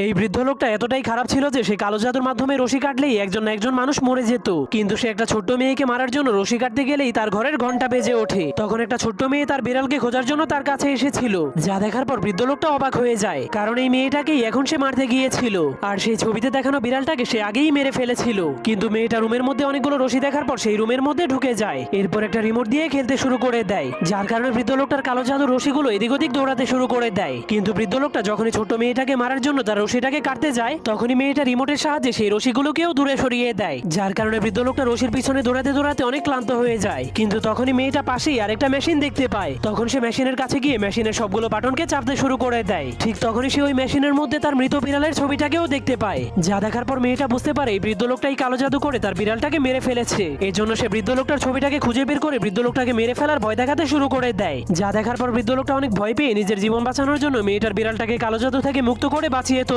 এই বৃদ্ধ লোকটা এতটাই খারাপ ছিল যে সে কালো জাদুর মাধ্যমে রশি কাটলেই একজন না একজন মানুষ মরে যেত। কিন্তু সে একটা ছোট্ট মেয়েকে মারার জন্য রশি কাটতে গেলেই তার ঘরের ঘন্টা বেজে ওঠে। তখন একটা ছোট্ট মেয়ে তার বিড়ালকে খোঁজার জন্য তার কাছে এসেছিল, যা দেখার পর বৃদ্ধ লোকটা অবাক হয়ে যায়, কারণ এই মেয়েটাকেই এখন সে মারতে গিয়েছিল। আর সেই ছবিতে দেখানো বিড়ালটাকে সে আগেই মেরে ফেলেছিল। কিন্তু মেয়েটা রুমের মধ্যে অনেকগুলো রশি দেখার পর সেই রুমের মধ্যে ঢুকে যায়, এরপর একটা রিমোট দিয়ে খেলতে শুরু করে দেয়, যার কারণে বৃদ্ধ লোকটার কালো জাদুর রশিগুলো এদিক ওদিক দৌড়াতে শুরু করে দেয়। কিন্তু বৃদ্ধ লোকটা যখনই ছোট্ট মেয়েটাকে মারার জন্য তার রশিটাকে কাটতে যায়, তখনই মেয়েটা রিমোটের সাহায্যে সেই রশিগুলোকেও দূরে সরিয়ে দেয়, যার কারণে বৃদ্ধ লোকটা রশির পিছনে দৌড়াতে দৌড়াতে অনেক ক্লান্ত হয়ে যায়। কিন্তু তখনই মেয়েটা পাশেই আরেকটা মেশিন দেখতে পায়। তখন সে মেশিনের কাছে গিয়ে মেশিনের সবগুলো বাটনকে চাপতে শুরু করে দেয়। ঠিক তখনই সে ওই মেশিনের মধ্যে তার মৃত বিড়ালের ছবিটাকেও দেখতে পায়, যা দেখার পর মেয়েটা বুঝতে পারে এই বৃদ্ধ লোকটাই কালো জাদু করে তার বিড়ালটাকে মেরে ফেলেছে। এর জন্য সে বৃদ্ধ লোকটার ছবিটাকে খুঁজে বের করে বৃদ্ধ লোকটাকে মেরে ফেলার ভয় দেখাতে শুরু করে দেয়, যা দেখার পর বৃদ্ধ লোকটা অনেক ভয় পেয়ে নিজের জীবন বাঁচানোর জন্য মেয়েটার বিড়ালটাকে কালো জাদু থেকে মুক্ত করে বাঁচিয়ে তোলে।